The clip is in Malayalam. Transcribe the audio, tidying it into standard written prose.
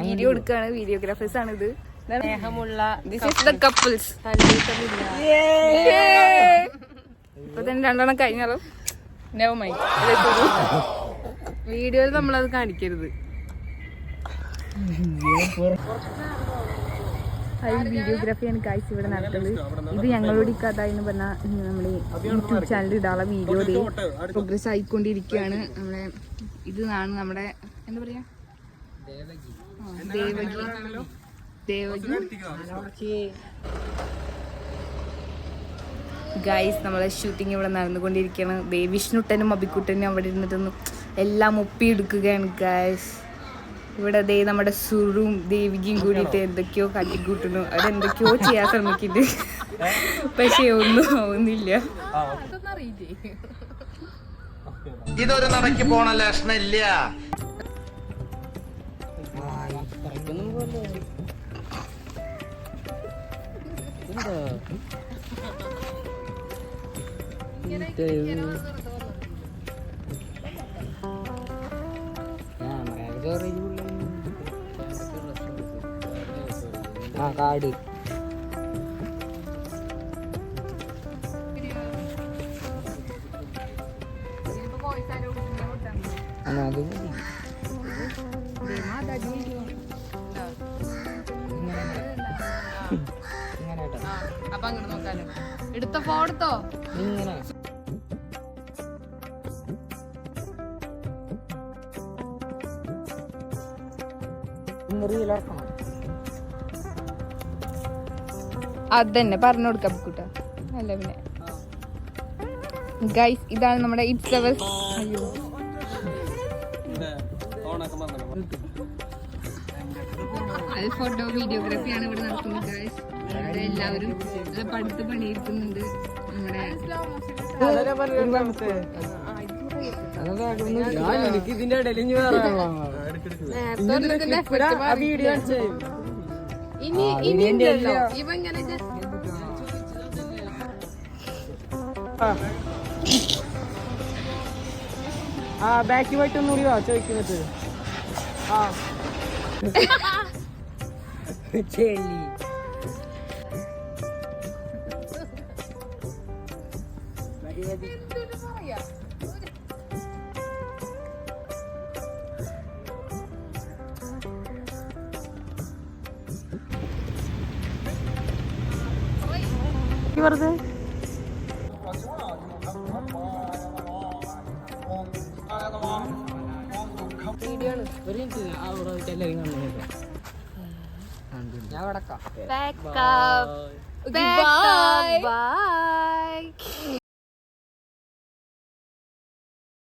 വീഡിയോ എടുക്കാണ്, വീഡിയോഗ്രാഫേഴ്സ് ആണ് ഇത്. കപ്പിൾസ് ഇപ്പൊ തന്നെ രണ്ടെണ്ണം കഴിഞ്ഞാലോ നെവമായി വീഡിയോയിൽ നമ്മളത് കാണിക്കരുത്. വീഡിയോഗ്രാഫിയാണ് കാഴ്ച ഇവിടെ നടത്തുന്നത്. ഇത് ഞങ്ങളോട് കഥ എന്ന് പറഞ്ഞാൽ നമ്മളെ യൂട്യൂബ് ചാനലിൽ ഇടാനുള്ള വീഡിയോ പ്രോഗ്രസ് ആയിക്കൊണ്ടിരിക്കുകയാണ്. നമ്മളെ ഇതാണ് നമ്മുടെ എന്താ പറയാ ഗൈസ്, നമ്മളെ ഷൂട്ടിങ് ഇവിടെ നടന്നുകൊണ്ടിരിക്കുകയാണ്. വിഷ്ണുട്ടനും അബിക്കുട്ടനും അവിടെ ഇരുന്നിട്ടൊന്നും എല്ലാം ഒപ്പിയെടുക്കുകയാണ് ഗൈസ്. ഇവിടെ നമ്മുടെ സുറും ദേവികയും കൂടിയിട്ട് എന്തൊക്കെയോ കാട്ടിക്കൂട്ടുന്നു. അതെന്തൊക്കെയോ ചെയ്യാൻ ശ്രമിക്കുന്നുണ്ട്, പക്ഷെ ഒന്നും ആവുന്നില്ല. ഇതൊരു നടക്ക് പോണ ലക്ഷണില്ല. കാട് അപ്പൊ അങ്ങോട്ട് നോക്കാലോ. എടുത്ത ഫോട്ടോ ഇങ്ങനെ അതന്നെ പറഞ്ഞു കൊടുക്കാം ബുക്കൂട്ട. അല്ല പിന്നെ ഗൈസ്, ഇതാണ് നമ്മുടെ ഇറ്റ്സ് അവർ ഫോട്ടോ വീഡിയോഗ്രാഫിയാണ് ഇവിടെ നടക്കുന്നത് ഗൈസ്. ഇവിടെ എല്ലാവരും പഠിത്ത് പണിയെടുക്കുന്നുണ്ട്. നമ്മുടെ ഇതിന്റെ ഇടയിൽ ബാക്കി പോയിട്ട് ഒന്നുകൂടി വാ ചോദിക്കുന്നത്. ചെളി വെറുതെ ഞാൻ